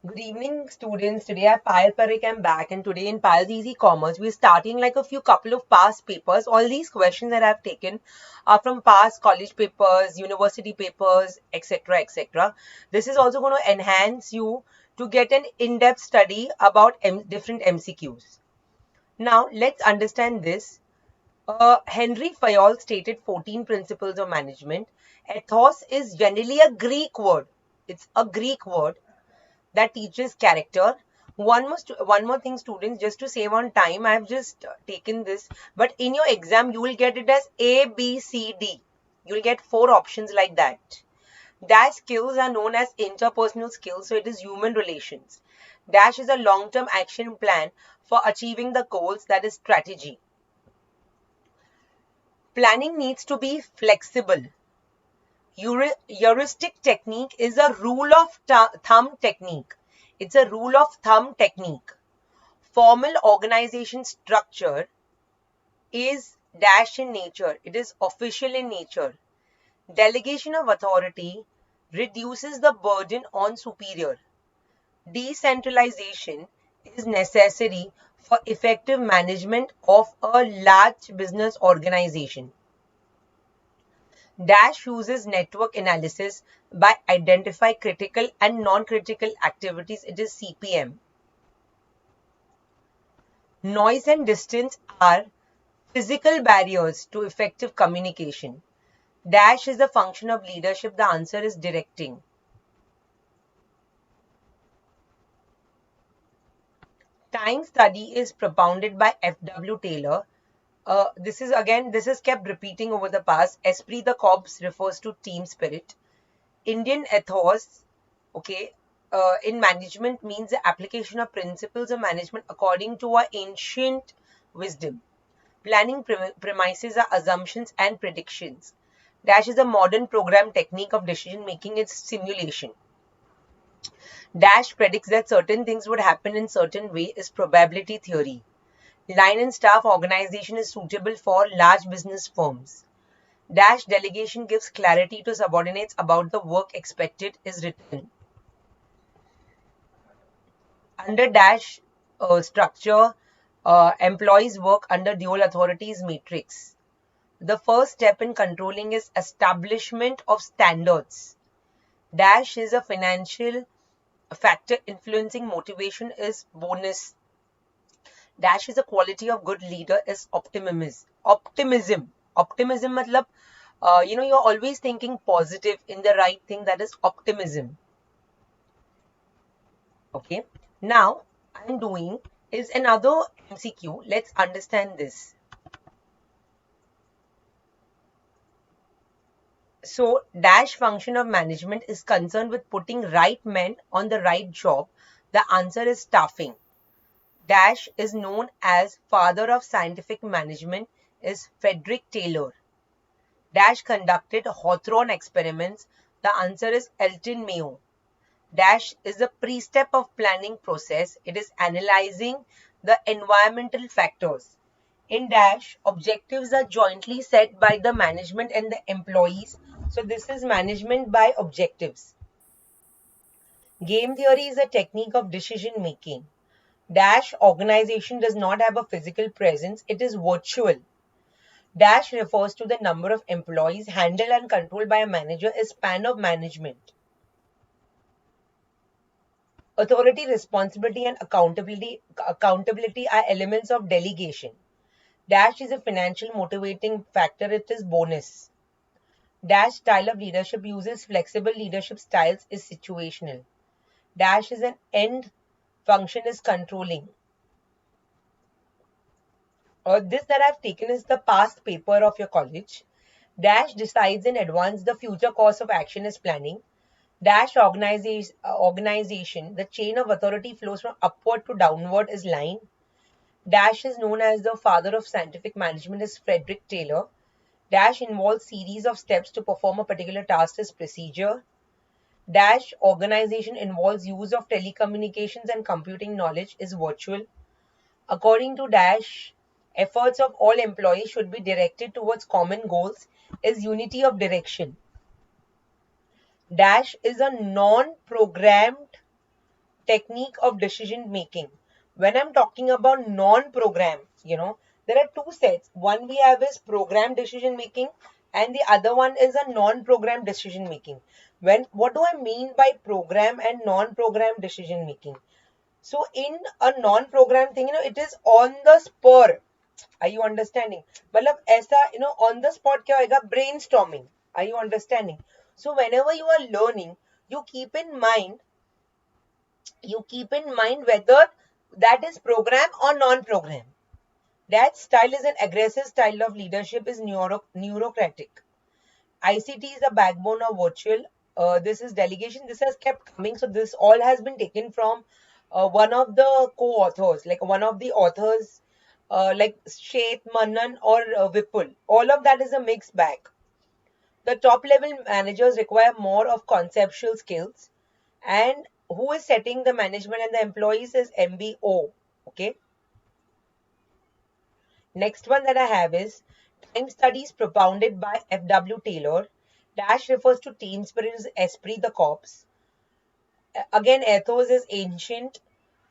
Good evening, students. Today I'm Payal Parekh. I'm back, and today in Payal's Easy Commerce, we're starting like a couple of past papers. All these questions that I've taken are from past college papers, university papers, etc., etc. This is also going to enhance you to get an in-depth study about different MCQs. Now, let's understand this. Henry Fayol stated 14 principles of management. Ethos is generally a Greek word. It's a Greek word that teaches character. One more thing, students, just to save on time, I have just taken this, but in your exam you will get it as A, B, C, D. You will get 4 options like that. Dash skills are known as interpersonal skills, so it is human relations. Dash is a long-term action plan for achieving the goals, that is strategy. Planning needs to be flexible. Heuristic technique is a rule of thumb technique. It's a rule of thumb technique. Formal organization structure is dash in nature. It is official in nature. Delegation of authority reduces the burden on superior. Decentralization is necessary for effective management of a large business organization. Dash uses network analysis by identify critical and non-critical activities. It is CPM. Noise and distance are physical barriers to effective communication. Dash is a function of leadership. The answer is directing. Time study is propounded by F.W. Taylor. This is kept repeating over the past. Esprit de corps refers to team spirit. Indian ethos, okay, in management means the application of principles of management according to our ancient wisdom. Planning premises are assumptions and predictions. Dash is a modern program technique of decision making. It's simulation. Dash predicts that certain things would happen in certain way is probability theory. Line and staff organization is suitable for large business firms. Dash delegation gives clarity to subordinates about the work expected is written. Under Dash structure, employees work under dual authorities matrix. The first step in controlling is establishment of standards. Dash is a financial factor influencing motivation is bonus. Dash is a quality of good leader is optimism. Optimism matlab, you're always thinking positive in the right thing, that is optimism. Okay. Now, I'm doing is another MCQ. Let's understand this. So, dash function of management is concerned with putting right men on the right job. The answer is staffing. Dash is known as father of scientific management is Frederick Taylor. Dash conducted Hawthorne experiments. The answer is Elton Mayo. Dash is the pre-step of planning process. It is analyzing the environmental factors. In Dash, objectives are jointly set by the management and the employees. So this is management by objectives. Game theory is a technique of decision making. Dash organization does not have a physical presence. It is virtual. Dash refers to the number of employees handled and controlled by a manager is span of management. Authority, responsibility, and accountability are elements of delegation. Dash is a financial motivating factor. It is bonus. Dash style of leadership uses flexible leadership styles is situational. Dash is an end function is controlling. This that I've taken is the past paper of your college. Dash decides in advance the future course of action is planning. Dash organization, the chain of authority flows from upward to downward is line. Dash is known as the father of scientific management is Frederick Taylor. Dash involves series of steps to perform a particular task as procedure. Dash organization involves use of telecommunications and computing knowledge is virtual. According to Dash, efforts of all employees should be directed towards common goals is unity of direction. Dash is a non-programmed technique of decision making. When I'm talking about non-program, there are two sets. One we have is program decision making, and the other one is a non-program decision making. What do I mean by program and non-program decision making? So in a non-program thing, it is on the spur. Are you understanding? मतलब ऐसा on the spot क्या होएगा? Brainstorming. Are you understanding? So whenever you are learning, you keep in mind whether that is program or non-program. That style is an aggressive style of leadership, is neurocratic. ICT is the backbone of virtual. This is delegation. This has kept coming. So this all has been taken from one of the co-authors, like one of the authors, like Sheth, Manan, or Vipul. All of that is a mixed bag. The top level managers require more of conceptual skills, and who is setting the management and the employees is MBO. Okay. Next one that I have is time studies propounded by F.W. Taylor. Dash refers to team spirit is esprit de corps. Again, ethos is ancient.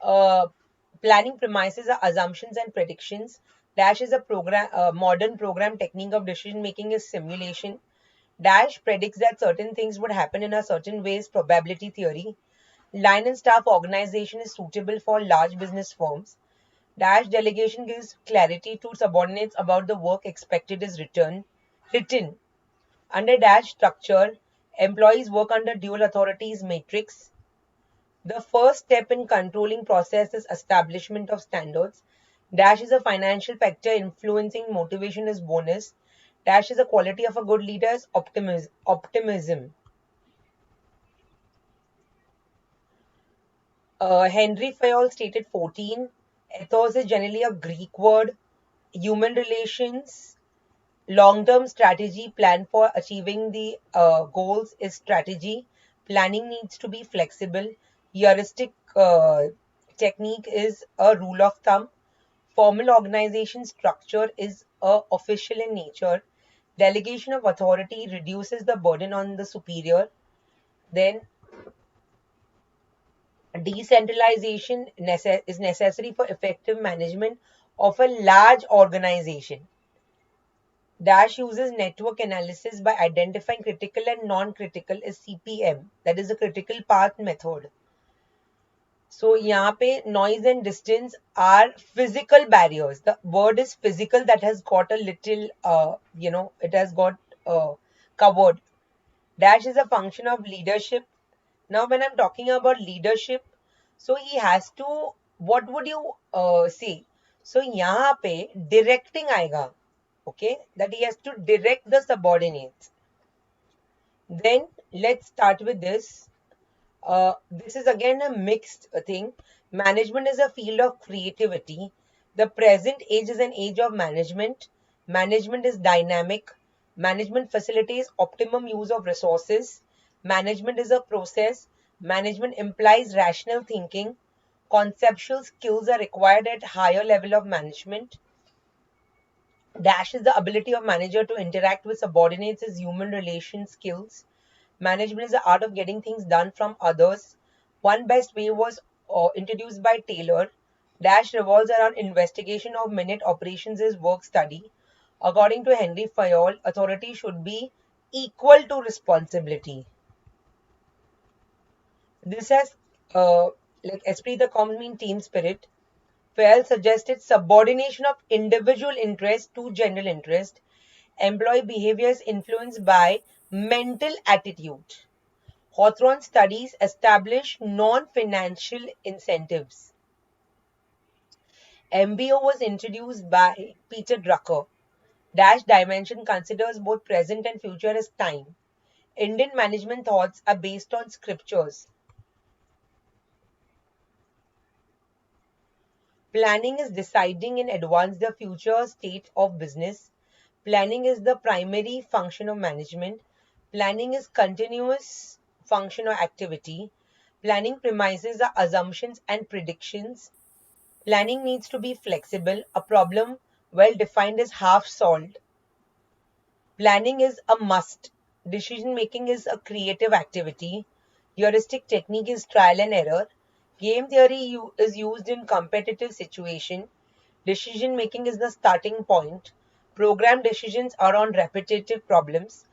Uh, Planning premises are assumptions and predictions. Dash is a modern program technique of decision making is simulation. Dash predicts that certain things would happen in a certain ways, probability theory. Line and staff organization is suitable for large business firms. Dash delegation gives clarity to subordinates about the work expected is written. Under Dash structure, employees work under dual authorities matrix. The first step in controlling process is establishment of standards. Dash is a financial factor influencing motivation is bonus. Dash is a quality of a good leader is optimism. Henry Fayol stated 14. Ethos is generally a Greek word. Human relations, long-term strategy plan for achieving the goals is strategy. Planning needs to be flexible. Heuristic technique is a rule of thumb. Formal organization structure is official in nature. Delegation of authority reduces the burden on the superior. Then decentralization is necessary for effective management of a large organization. Dash uses network analysis by identifying critical and non-critical is CPM, that is a critical path method. So यहाँ पे noise and distance are physical barriers. The word is physical, that has got a little, it has got covered. Dash is a function of leadership. Now when I'm talking about leadership, so he has to, what would you say? So यहाँ पे directing आएगा. Okay, that he has to direct the subordinates. Then let's start with this. This is again a mixed thing. Management is a field of creativity. The present age is an age of management. Management is dynamic. Management facilitates optimum use of resources. Management is a process. Management implies rational thinking. Conceptual skills are required at higher level of management. Dash is the ability of manager to interact with subordinates is human relation skills. Management is the art of getting things done from others. One best way was introduced by Taylor. Dash revolves around investigation of minute operations is work study. According to Henry Fayol, authority should be equal to responsibility. This has like esprit de corps mean team spirit. Fayol suggested subordination of individual interest to general interest. Employee behavior is influenced by mental attitude. Hawthorne studies establish non-financial incentives. MBO was introduced by Peter Drucker. Dash dimension considers both present and future as time. Indian management thoughts are based on scriptures. Planning is deciding in advance the future state of business. Planning is the primary function of management. Planning is continuous function or activity. Planning premises are assumptions and predictions. Planning needs to be flexible. A problem well defined is half solved. Planning is a must. Decision making is a creative activity. Heuristic technique is trial and error. Game theory is used in competitive situation. Decision making is the starting point. Program decisions are on repetitive problems.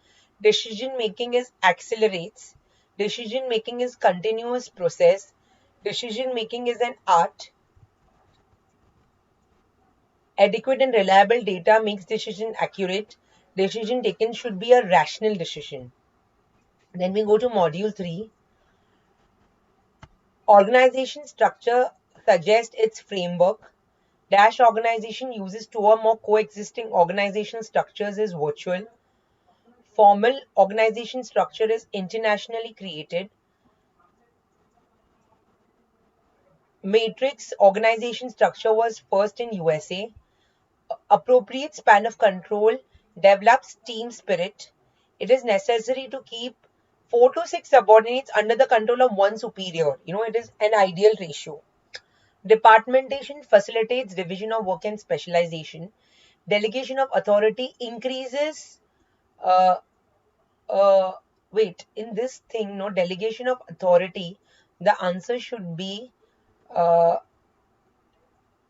Decision making is accelerates. Decision making is continuous process. Decision making is an art. Adequate and reliable data makes decision accurate. Decision taken should be a rational decision. Then we go to module 3. Organization structure suggests its framework. Dash organization uses two or more coexisting organizational structures is virtual. Formal organization structure is internationally created. Matrix organization structure was first in USA. Appropriate span of control develops team spirit. It is necessary to keep 4 to 6 subordinates under the control of one superior. It is an ideal ratio. Departmentation facilitates division of work and specialization. Delegation of authority increases. Uh, in this thing, no delegation of authority, the answer should be uh,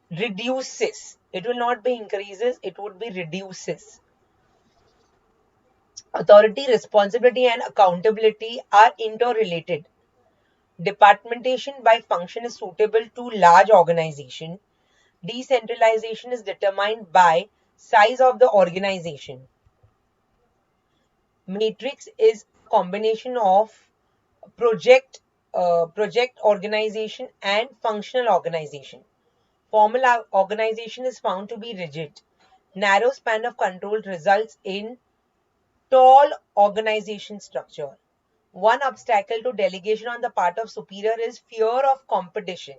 reduces. It will not be increases, it would be reduces. Authority, responsibility, and accountability are interrelated. Departmentation by function is suitable to large organization. Decentralization is determined by size of the organization. Matrix is a combination of project project organization and functional organization. Formal organization is found to be rigid. Narrow span of control results in tall organization structure. One obstacle to delegation on the part of superior is fear of competition.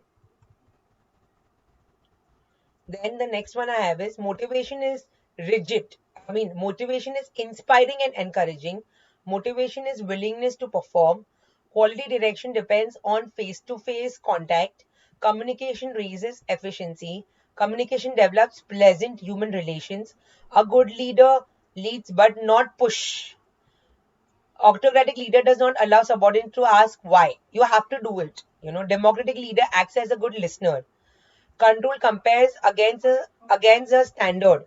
Then the next one I have is motivation is rigid. Motivation is inspiring and encouraging. Motivation is willingness to perform. Quality direction depends on face-to-face contact. Communication raises efficiency. Communication develops pleasant human relations. A good leader leads but not push. Autocratic leader does not allow subordinates to ask why. You have to do it. Democratic leader acts as a good listener. Control compares against a standard.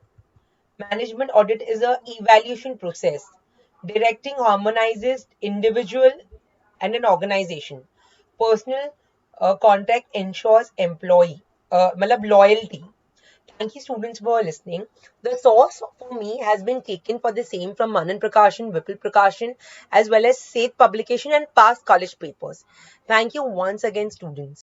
Management audit is a evaluation process. Directing harmonizes individual and an organization. Personal contact ensures employee loyalty. Thank you, students, for listening. The source for me has been taken for the same from Manan Prakashan, Vipul Prakashan, as well as Seth publication and past college papers. Thank you once again, students.